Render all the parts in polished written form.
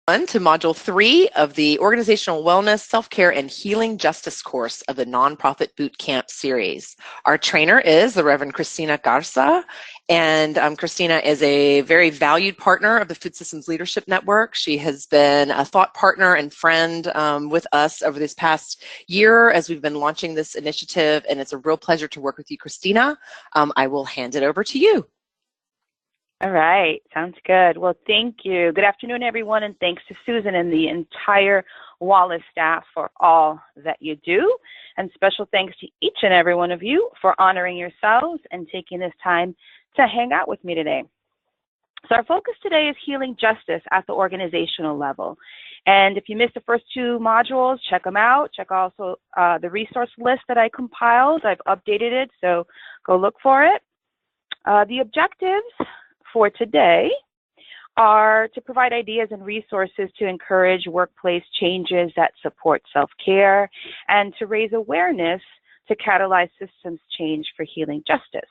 To Module 3 of the Organizational Wellness, Self-Care, and Healing Justice course of the Nonprofit Bootcamp series. Our trainer is the Reverend Cristina Garza, and Cristina is a very valued partner of the Food Systems Leadership Network. She has been a thought partner and friend with us over this past year as we've been launching this initiative, and it's a real pleasure to work with you, Cristina. I will hand it over to you. All right, sounds good. Well, thank you. Good afternoon, everyone, and thanks to Susan and the entire Wallace staff for all that you do. And special thanks to each and every one of you for honoring yourselves and taking this time to hang out with me today. So our focus today is healing justice at the organizational level. And if you missed the first 2 modules, check them out. Check also the resource list that I compiled. I've updated it, so go look for it. The objectives for today are to provide ideas and resources to encourage workplace changes that support self-care and to raise awareness to catalyze systems change for healing justice.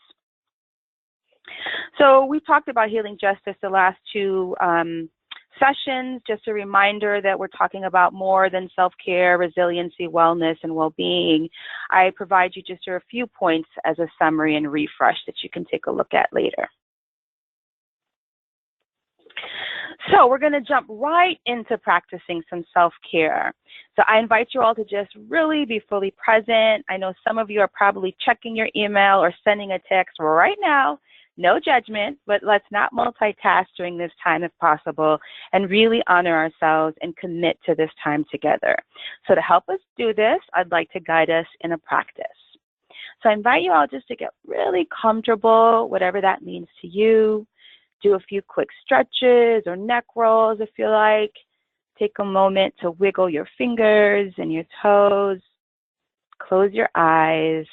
So we've talked about healing justice the last 2 sessions. Just a reminder that we're talking about more than self-care, resiliency, wellness, and well-being. I provide you just a few points as a summary and refresh that you can take a look at later. So we're going to jump right into practicing some self-care. So I invite you all to just really be fully present. I know some of you are probably checking your email or sending a text right now. No judgment, but let's not multitask during this time if possible and really honor ourselves and commit to this time together. So to help us do this, I'd like to guide us in a practice. So I invite you all just to get really comfortable, whatever that means to you. Do a few quick stretches or neck rolls if you like. Take a moment to wiggle your fingers and your toes. Close your eyes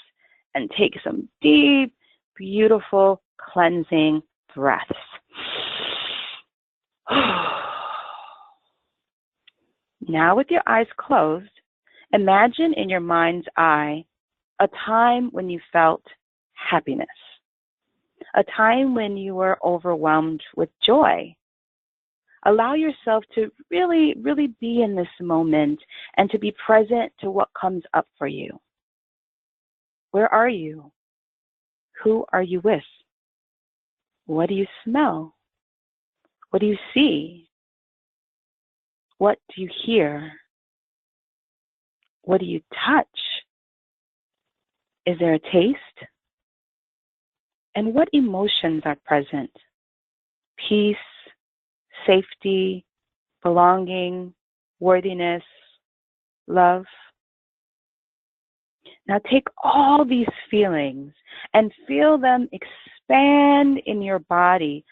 and take some deep, beautiful, cleansing breaths. Now with your eyes closed, imagine in your mind's eye a time when you felt happiness. A time when you were overwhelmed with joy. Allow yourself to really, really be in this moment and to be present to what comes up for you. Where are you? Who are you with? What do you smell? What do you see? What do you hear? What do you touch? Is there a taste? And what emotions are present? Peace, safety, belonging, worthiness, love. Now take all these feelings and feel them expand in your body,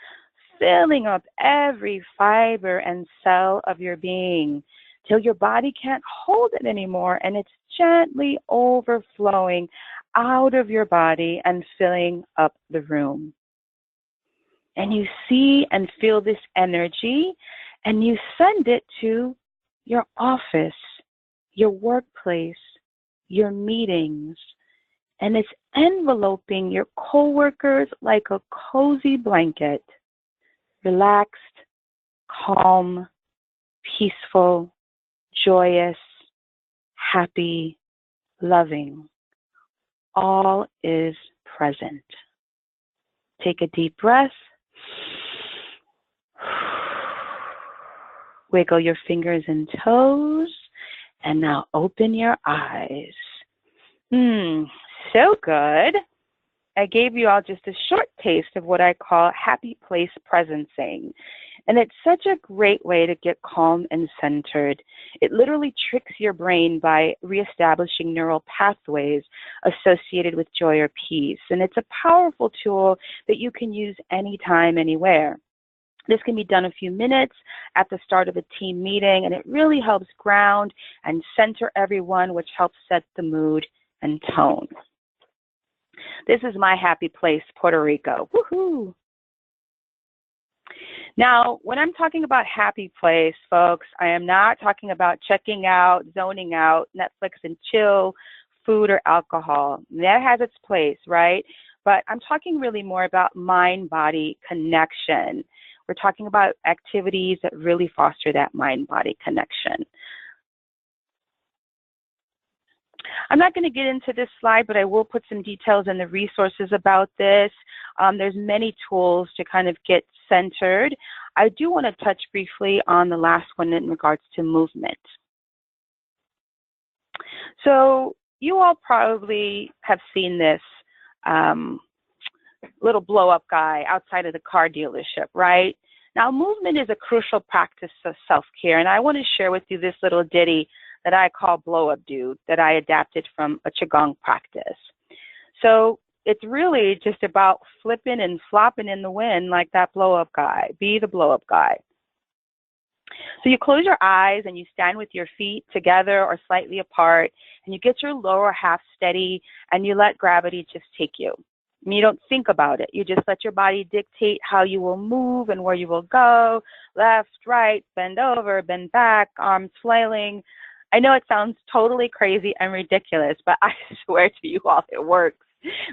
filling up every fiber and cell of your being till your body can't hold it anymore and it's gently overflowing out of your body and filling up the room. And you see and feel this energy and you send it to your office, your workplace, your meetings, and it's enveloping your coworkers like a cozy blanket, relaxed, calm, peaceful, joyous, happy, loving. All is present. Take a deep breath. Wiggle your fingers and toes. And now open your eyes. So good. I gave you all just a short taste of what I call happy place presencing. And it's such a great way to get calm and centered. It literally tricks your brain by reestablishing neural pathways associated with joy or peace. And it's a powerful tool that you can use anytime, anywhere. This can be done a few minutes at the start of a team meeting, and it really helps ground and center everyone, which helps set the mood and tone. This is my happy place, Puerto Rico. Woohoo! Now, when I'm talking about happy place, folks, I am not talking about checking out, zoning out, Netflix and chill, food or alcohol. That has its place, right? But I'm talking really more about mind-body connection, We're talking about activities that really foster that mind-body connection. I'm not going to get into this slide, but I will put some details in the resources about this. There's many tools to kind of get centered. I do want to touch briefly on the last one in regards to movement. So you all probably have seen this little blow-up guy outside of the car dealership, right? Now, movement is a crucial practice of self-care, and I want to share with you this little ditty that I call Blow Up Dude that I adapted from a Qigong practice. So it's really just about flipping and flopping in the wind like that blow-up guy. Be the blow-up guy. So you close your eyes and you stand with your feet together or slightly apart, and you get your lower half steady, and you let gravity just take you. And you don't think about it. You just let your body dictate how you will move and where you will go, left, right, bend over, bend back, arms flailing. I know it sounds totally crazy and ridiculous, but I swear to you all, it works.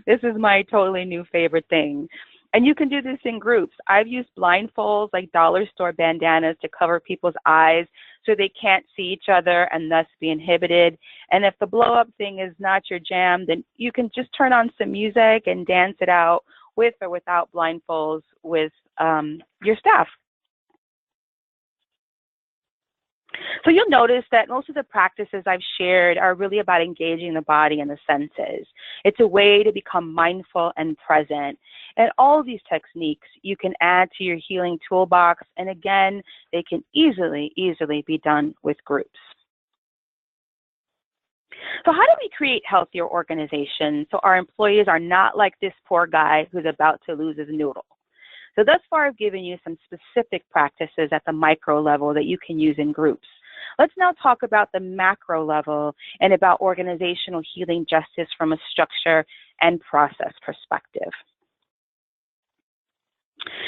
This is my totally new favorite thing. And you can do this in groups. I've used blindfolds like dollar store bandanas to cover people's eyes so they can't see each other and thus be inhibited. And if the blow-up thing is not your jam, then you can just turn on some music and dance it out with or without blindfolds with your staff. So you'll notice that most of the practices I've shared are really about engaging the body and the senses. It's a way to become mindful and present. And all of these techniques you can add to your healing toolbox. And again, they can easily be done with groups. So how do we create healthier organizations so our employees are not like this poor guy who's about to lose his noodle? So thus far, I've given you some specific practices at the micro level that you can use in groups. Let's now talk about the macro level and about organizational healing justice from a structure and process perspective.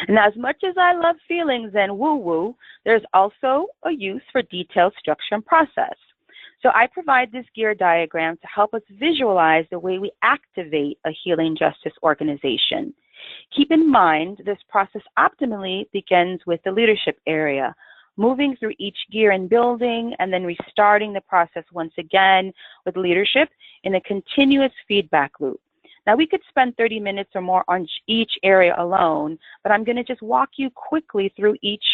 And as much as I love feelings and woo-woo, there's also a use for detailed structure and process. So I provide this gear diagram to help us visualize the way we activate a healing justice organization. Keep in mind, this process optimally begins with the leadership area, moving through each gear and building, and then restarting the process once again with leadership in a continuous feedback loop. Now, we could spend 30 minutes or more on each area alone, but I'm going to just walk you quickly through each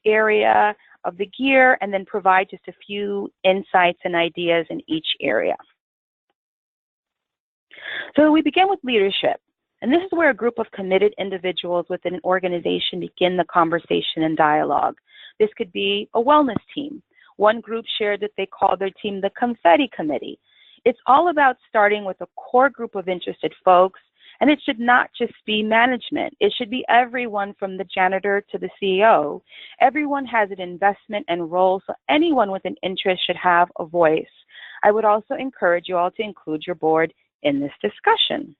area of the gear and then provide just a few insights and ideas in each area. So we begin with leadership. And this is where a group of committed individuals within an organization begin the conversation and dialogue. This could be a wellness team. One group shared that they called their team the Confetti Committee. It's all about starting with a core group of interested folks, and it should not just be management. It should be everyone from the janitor to the CEO. Everyone has an investment and role, so anyone with an interest should have a voice. I would also encourage you all to include your board in this discussion.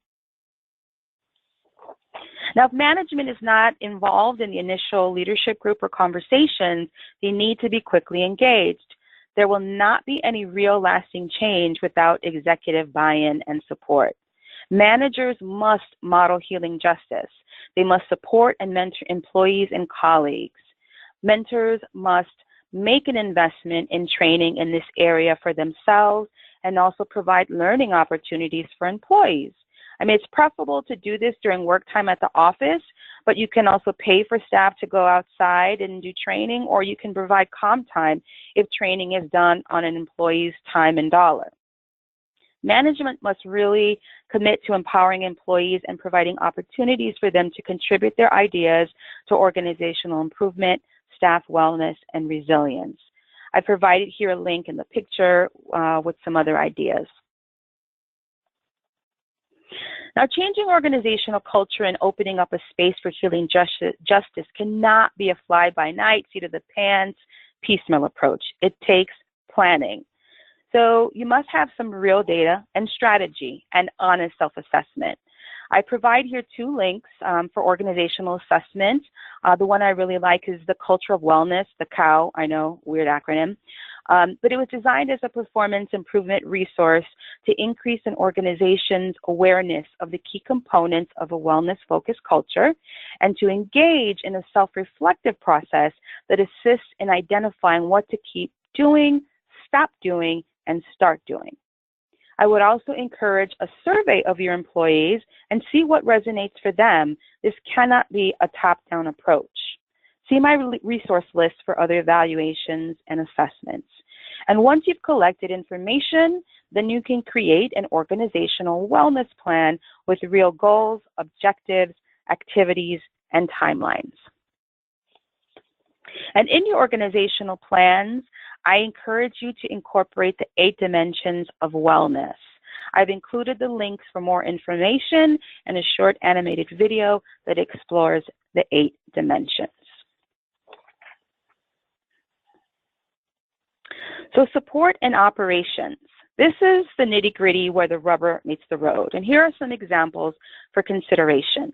Now, if management is not involved in the initial leadership group or conversations, they need to be quickly engaged. There will not be any real lasting change without executive buy-in and support. Managers must model healing justice. They must support and mentor employees and colleagues. Mentors must make an investment in training in this area for themselves and also provide learning opportunities for employees. I mean, it's preferable to do this during work time at the office, but you can also pay for staff to go outside and do training, or you can provide comp time if training is done on an employee's time and dollar. Management must really commit to empowering employees and providing opportunities for them to contribute their ideas to organizational improvement, staff wellness, and resilience. I provided here a link in the picture with some other ideas. Now, changing organizational culture and opening up a space for healing justice cannot be a fly-by-night, seat-of-the-pants, piecemeal approach. It takes planning. So you must have some real data and strategy and honest self-assessment. I provide here 2 links for organizational assessment. The one I really like is the Culture of Wellness, the COW, I know, weird acronym. But it was designed as a performance improvement resource to increase an organization's awareness of the key components of a wellness-focused culture and to engage in a self-reflective process that assists in identifying what to keep doing, stop doing, and start doing. I would also encourage a survey of your employees and see what resonates for them. This cannot be a top-down approach. See my resource list for other evaluations and assessments. And once you've collected information, then you can create an organizational wellness plan with real goals, objectives, activities, and timelines. And in your organizational plans, I encourage you to incorporate the 8 dimensions of wellness. I've included the links for more information and a short animated video that explores the 8 dimensions. So support and operations. This is the nitty-gritty where the rubber meets the road. And here are some examples for consideration.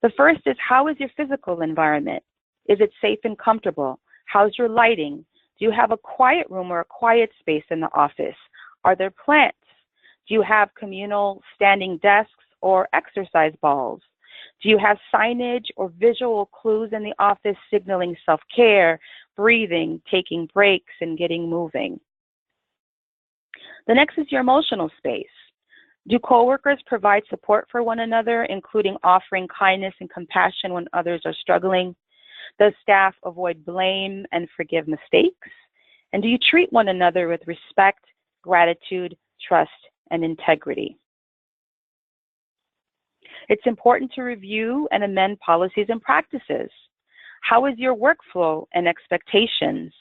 The first is, how is your physical environment? Is it safe and comfortable? How's your lighting? Do you have a quiet room or a quiet space in the office? Are there plants? Do you have communal standing desks or exercise balls? Do you have signage or visual clues in the office signaling self-care, breathing, taking breaks, and getting moving? The next is your emotional space. Do coworkers provide support for one another, including offering kindness and compassion when others are struggling? Does staff avoid blame and forgive mistakes? And do you treat one another with respect, gratitude, trust, and integrity? It's important to review and amend policies and practices. How is your workflow and expectations?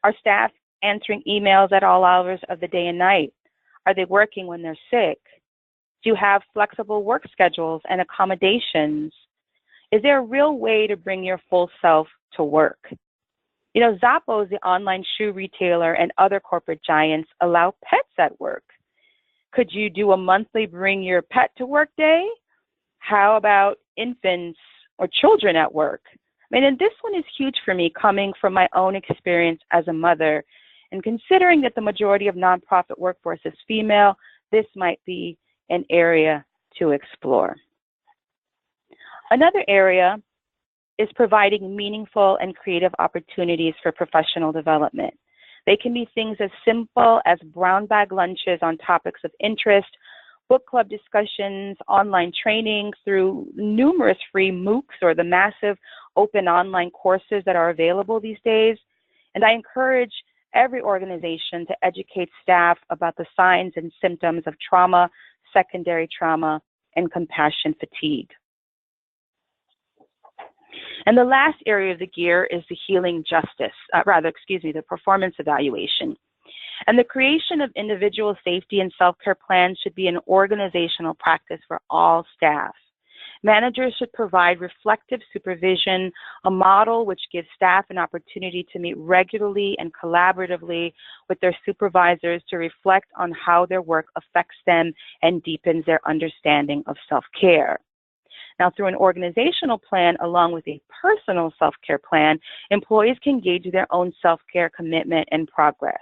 Are staff answering emails at all hours of the day and night? Are they working when they're sick? Do you have flexible work schedules and accommodations? Is there a real way to bring your full self to work? You know, Zappos, the online shoe retailer, and other corporate giants allow pets at work. Could you do a monthly bring your pet to work day? How about infants or children at work? I mean, and this one is huge for me, coming from my own experience as a mother. And considering that the majority of nonprofit workforce is female, this might be an area to explore. Another area is providing meaningful and creative opportunities for professional development. They can be things as simple as brown bag lunches on topics of interest, book club discussions, online training through numerous free MOOCs or the massive open online courses that are available these days. And I encourage every organization to educate staff about the signs and symptoms of trauma, secondary trauma, and compassion fatigue. And the last area of the gear is the the performance evaluation. And the creation of individual safety and self-care plans should be an organizational practice for all staff. Managers should provide reflective supervision, a model which gives staff an opportunity to meet regularly and collaboratively with their supervisors to reflect on how their work affects them and deepens their understanding of self-care. Now, through an organizational plan along with a personal self-care plan, employees can gauge their own self-care commitment and progress.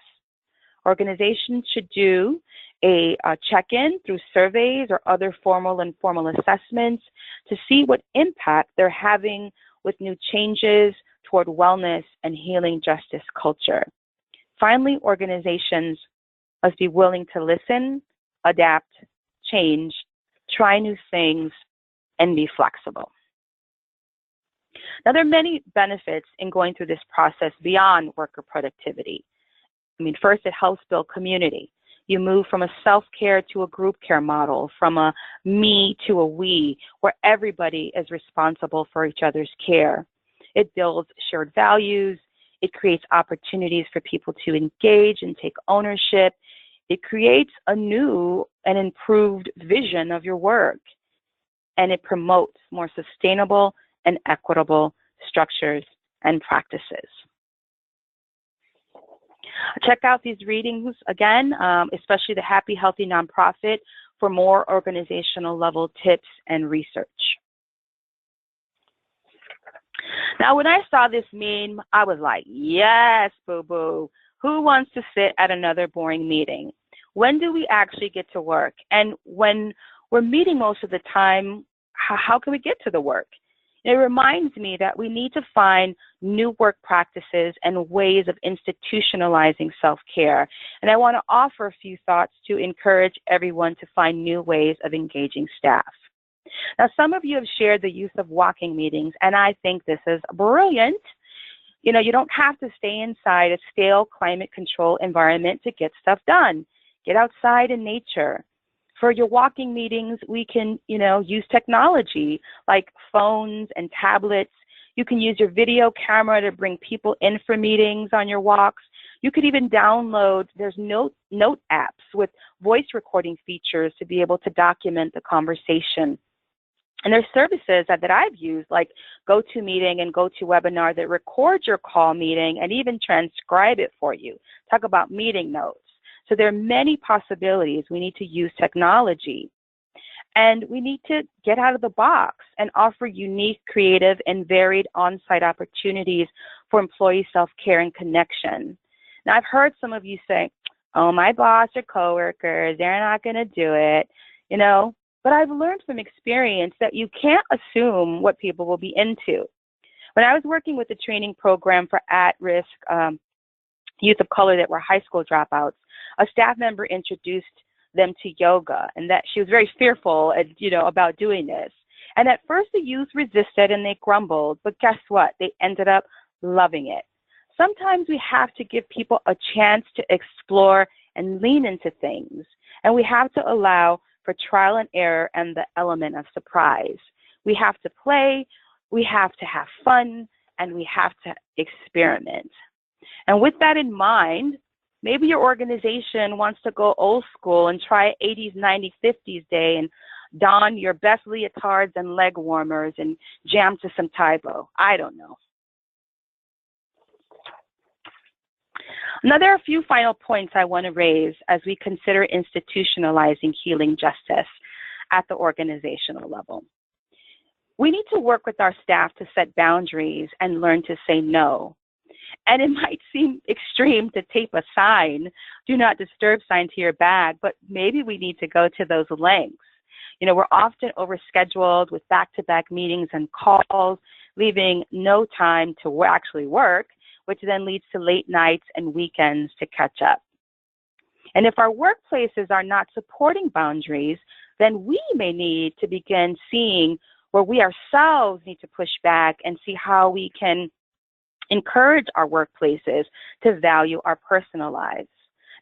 Organizations should do a check-in through surveys or other formal and informal assessments to see what impact they're having with new changes toward wellness and healing justice culture. Finally, organizations must be willing to listen, adapt, change, try new things, and be flexible. Now, there are many benefits in going through this process beyond worker productivity. I mean, first, it helps build community. You move from a self-care to a group care model, from a me to a we, where everybody is responsible for each other's care. It builds shared values. It creates opportunities for people to engage and take ownership. It creates a new and improved vision of your work. And it promotes more sustainable and equitable structures and practices. Check out these readings again, especially the Happy Healthy Nonprofit, for more organizational level tips and research. Now, when I saw this meme, I was like, yes, boo-boo. Who wants to sit at another boring meeting? When do we actually get to work? And when we're meeting most of the time, how can we get to the work? It reminds me that we need to find new work practices and ways of institutionalizing self-care. And I want to offer a few thoughts to encourage everyone to find new ways of engaging staff. Now, some of you have shared the use of walking meetings, and I think this is brilliant. You know, you don't have to stay inside a stale climate control environment to get stuff done. Get outside in nature. For your walking meetings, we can, use technology like phones and tablets. You can use your video camera to bring people in for meetings on your walks. You could even download, there's note apps with voice recording features to be able to document the conversation. And there's services that I've used like GoToMeeting and GoToWebinar that record your call meeting and even transcribe it for you. Talk about meeting notes. So there are many possibilities. We need to use technology. And we need to get out of the box and offer unique, creative, and varied on-site opportunities for employee self-care and connection. Now, I've heard some of you say, oh, my boss or coworkers, they're not going to do it, But I've learned from experience that you can't assume what people will be into. When I was working with the training program for at-risk youth of color that were high school dropouts, a staff member introduced them to yoga, and that she was very fearful, about doing this. And at first the youth resisted and they grumbled, but guess what? They ended up loving it. Sometimes we have to give people a chance to explore and lean into things, and we have to allow for trial and error and the element of surprise. We have to play, we have to have fun, and we have to experiment. And with that in mind, maybe your organization wants to go old school and try 80s, 90s, 50s day and don your best leotards and leg warmers and jam to some Tybo. I don't know. Now, there are a few final points I want to raise as we consider institutionalizing healing justice at the organizational level. We need to work with our staff to set boundaries and learn to say no. And it might seem extreme to tape a sign, do not disturb sign to your bag, but maybe we need to go to those lengths. We're often overscheduled with back-to-back meetings and calls, leaving no time to actually work, which then leads to late nights and weekends to catch up. And if our workplaces are not supporting boundaries, then we may need to begin seeing where we ourselves need to push back and see how we can encourage our workplaces to value our personal lives.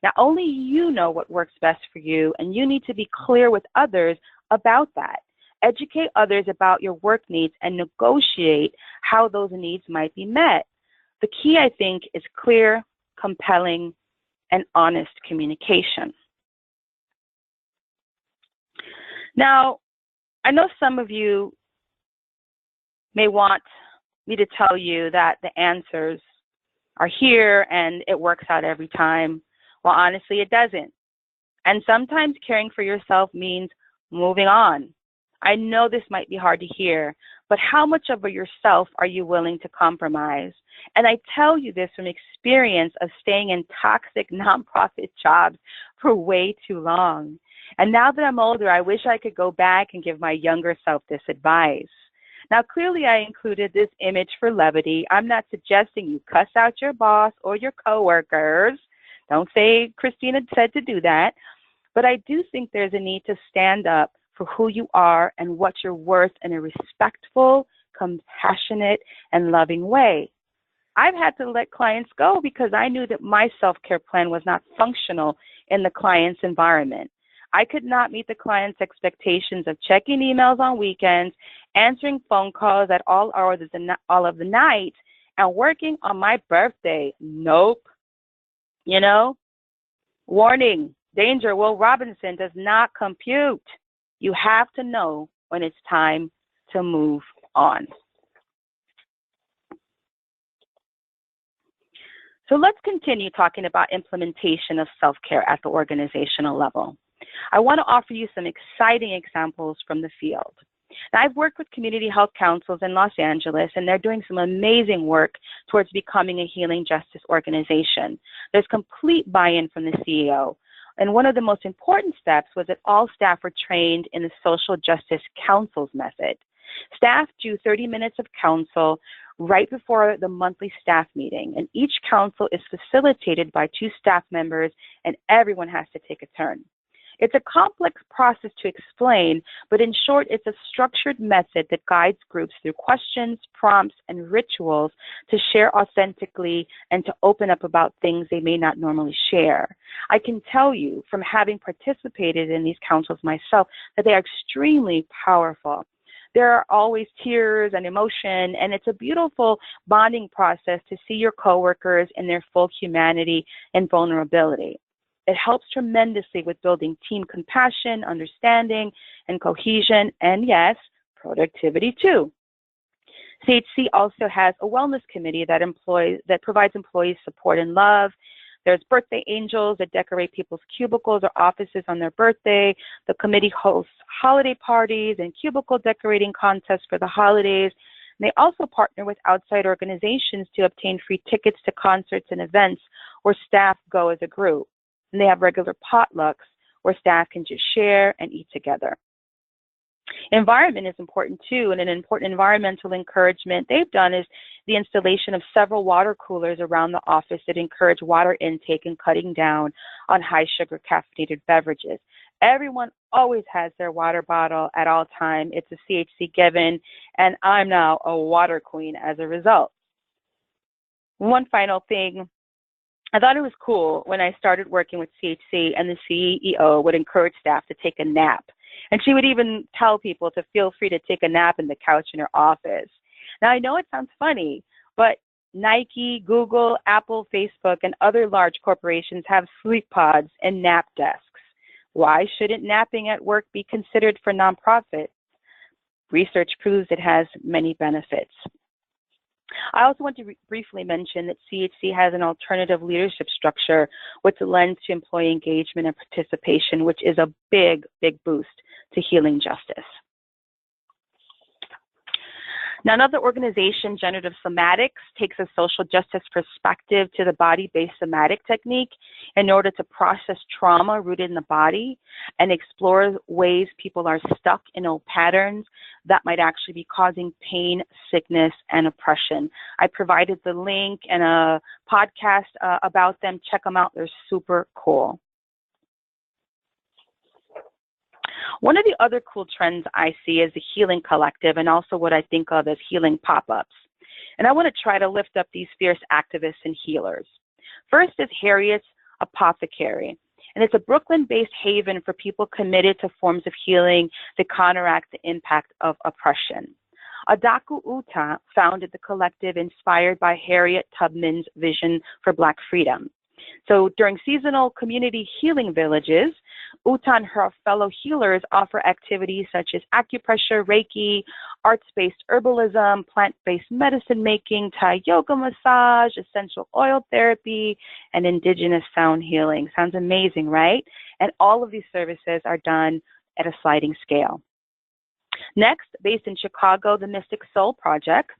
Now, only you know what works best for you, and you need to be clear with others about that. Educate others about your work needs and negotiate how those needs might be met. The key, I think, is clear, compelling, and honest communication. Now, I know some of you may want me to tell you that the answers are here and it works out every time. Well, honestly, it doesn't. And sometimes caring for yourself means moving on. I know this might be hard to hear, but how much of yourself are you willing to compromise? And I tell you this from experience of staying in toxic nonprofit jobs for way too long. And now that I'm older, I wish I could go back and give my younger self this advice. Now, clearly, I included this image for levity. I'm not suggesting you cuss out your boss or your coworkers. Don't say Christina said to do that. But I do think there's a need to stand up for who you are and what you're worth in a respectful, compassionate, and loving way. I've had to let clients go because I knew that my self-care plan was not functional in the client's environment. I could not meet the client's expectations of checking emails on weekends, answering phone calls at all hours of the night, and working on my birthday. Nope. Warning, danger, Will Robinson does not compute. You have to know when it's time to move on. So let's continue talking about implementation of self-care at the organizational level. I want to offer you some exciting examples from the field. Now, I've worked with community health councils in Los Angeles, and they're doing some amazing work towards becoming a healing justice organization. There's complete buy-in from the CEO. And one of the most important steps was that all staff were trained in the social justice councils method. Staff do 30 minutes of counsel right before the monthly staff meeting, and each counsel is facilitated by 2 staff members, and everyone has to take a turn. It's a complex process to explain, but in short, it's a structured method that guides groups through questions, prompts, and rituals to share authentically and to open up about things they may not normally share. I can tell you from having participated in these councils myself that they are extremely powerful. There are always tears and emotion, and it's a beautiful bonding process to see your coworkers in their full humanity and vulnerability. It helps tremendously with building team compassion, understanding, and cohesion, and yes, productivity too. CHC also has a wellness committee that provides employees support and love. There's birthday angels that decorate people's cubicles or offices on their birthday. The committee hosts holiday parties and cubicle decorating contests for the holidays. And they also partner with outside organizations to obtain free tickets to concerts and events where staff go as a group. And they have regular potlucks where staff can just share and eat together. Environment is important too, and an important environmental encouragement they've done is the installation of several water coolers around the office that encourage water intake and cutting down on high sugar caffeinated beverages. Everyone always has their water bottle at all times. It's a CHC given, and I'm now a water queen as a result. One final thing. I thought it was cool when I started working with CHC and the CEO would encourage staff to take a nap. And she would even tell people to feel free to take a nap in the couch in her office. Now, I know it sounds funny, but Nike, Google, Apple, Facebook, and other large corporations have sleep pods and nap desks. Why shouldn't napping at work be considered for nonprofits? Research proves it has many benefits. I also want to briefly mention that CHC has an alternative leadership structure which lends to employee engagement and participation, which is a big, big boost to healing justice. Now, another organization, Generative Somatics, takes a social justice perspective to the body-based somatic technique in order to process trauma rooted in the body and explore ways people are stuck in old patterns that might actually be causing pain, sickness, and oppression. I provided the link and a podcast about them. Check them out. They're super cool. One of the other cool trends I see is the Healing Collective and also what I think of as healing pop-ups. And I want to try to lift up these fierce activists and healers. First is Harriet's Apothecary. And it's a Brooklyn-based haven for people committed to forms of healing that counteract the impact of oppression. Adaku Uta founded the collective inspired by Harriet Tubman's vision for Black freedom. So during seasonal community healing villages, Uta and her fellow healers offer activities such as acupressure, Reiki, arts-based herbalism, plant-based medicine making, Thai yoga massage, essential oil therapy, and indigenous sound healing. Sounds amazing, right? And all of these services are done at a sliding scale. Next, based in Chicago, the Mystic Soul Project.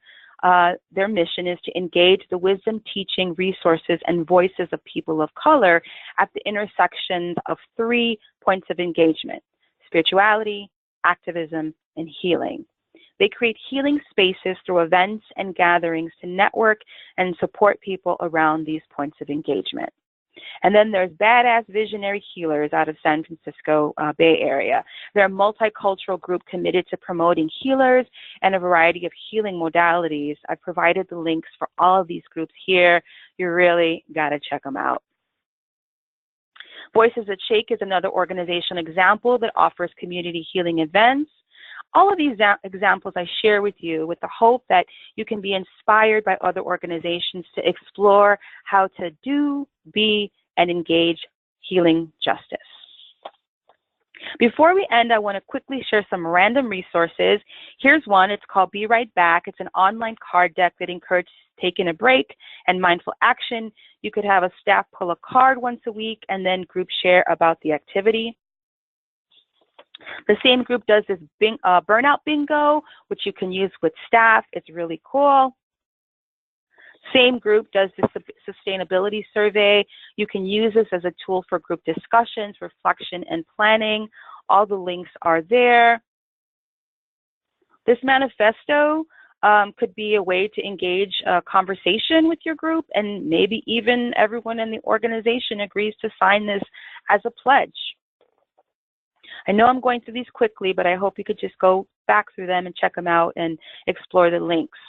Their mission is to engage the wisdom, teaching, resources, and voices of people of color at the intersections of 3 points of engagement: spirituality, activism, and healing. They create healing spaces through events and gatherings to network and support people around these points of engagement. And then there's Badass Visionary Healers out of San Francisco Bay Area. They're a multicultural group committed to promoting healers and a variety of healing modalities. I've provided the links for all of these groups here. You really got to check them out. Voices That Shake is another organizational example that offers community healing events. All of these examples I share with you with the hope that you can be inspired by other organizations to explore how to do, be, and engage healing justice. Before we end, I want to quickly share some random resources. Here's one. It's called Be Right Back. It's an online card deck that encourages taking a break and mindful action. You could have a staff pull a card once a week and then group share about the activity. The same group does this burnout bingo, which you can use with staff. It's really cool. Same group does the sustainability survey. You can use this as a tool for group discussions, reflection, and planning. All the links are there. This manifesto could be a way to engage a conversation with your group, and maybe even everyone in the organization agrees to sign this as a pledge. I know I'm going through these quickly, but I hope you could just go back through them and check them out and explore the links.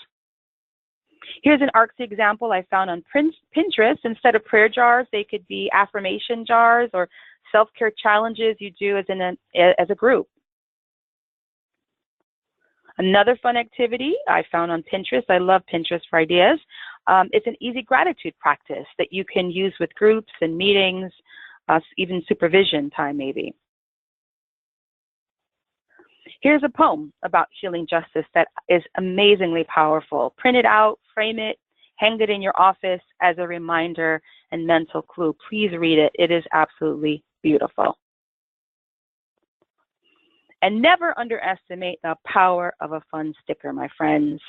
Here's an artsy example I found on Pinterest. Instead of prayer jars, they could be affirmation jars or self-care challenges you do as a group. Another fun activity I found on Pinterest, I love Pinterest for ideas, it's an easy gratitude practice that you can use with groups and meetings, even supervision time maybe. Here's a poem about healing justice that is amazingly powerful. Print it out, frame it, hang it in your office as a reminder and mental clue. Please read it. It is absolutely beautiful. And never underestimate the power of a fun sticker, my friends.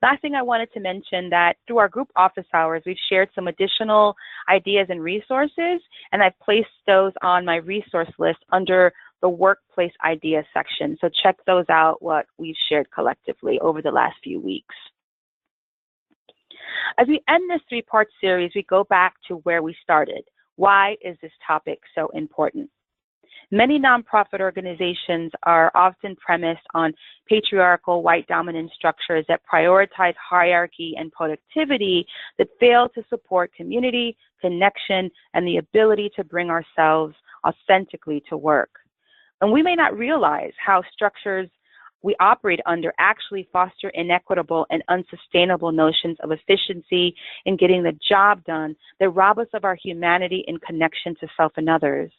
Last thing I wanted to mention that through our group office hours, we've shared some additional ideas and resources, and I've placed those on my resource list under the workplace idea section. So check those out, what we've shared collectively over the last few weeks. As we end this three-part series, we go back to where we started. Why is this topic so important? Many nonprofit organizations are often premised on patriarchal, white dominant structures that prioritize hierarchy and productivity that fail to support community, connection, and the ability to bring ourselves authentically to work. And we may not realize how structures we operate under actually foster inequitable and unsustainable notions of efficiency in getting the job done that rob us of our humanity in connection to self and others.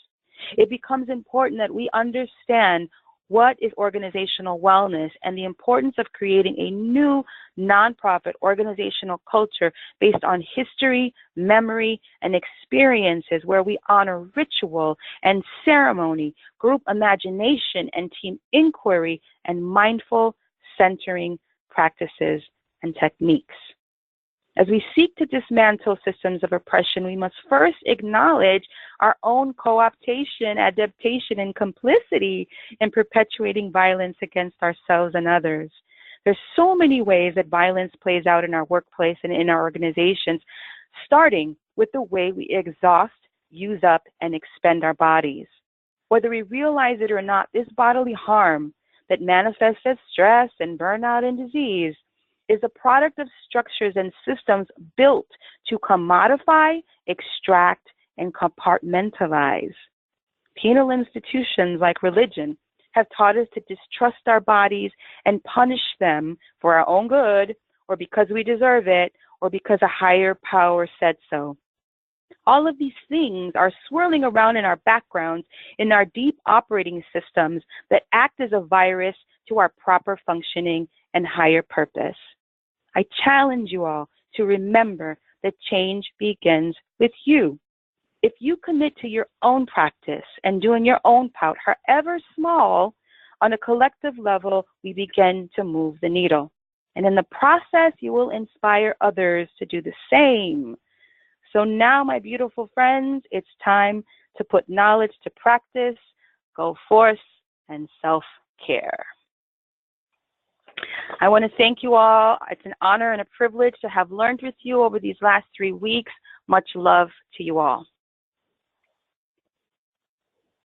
It becomes important that we understand what is organizational wellness and the importance of creating a new nonprofit organizational culture based on history, memory, and experiences where we honor ritual and ceremony, group imagination and team inquiry, and mindful centering practices and techniques. As we seek to dismantle systems of oppression, we must first acknowledge our own co-optation, adaptation, and complicity in perpetuating violence against ourselves and others. There's so many ways that violence plays out in our workplace and in our organizations, starting with the way we exhaust, use up, and expend our bodies. Whether we realize it or not, this bodily harm that manifests as stress and burnout and disease is a product of structures and systems built to commodify, extract, and compartmentalize. Penal institutions like religion have taught us to distrust our bodies and punish them for our own good, or because we deserve it, or because a higher power said so. All of these things are swirling around in our backgrounds, in our deep operating systems that act as a virus to our proper functioning and higher purpose. I challenge you all to remember that change begins with you. If you commit to your own practice and doing your own part, however small, on a collective level, we begin to move the needle. And in the process, you will inspire others to do the same. So now, my beautiful friends, it's time to put knowledge to practice, go forth, and self-care. I want to thank you all. It's an honor and a privilege to have learned with you over these last 3 weeks. Much love to you all.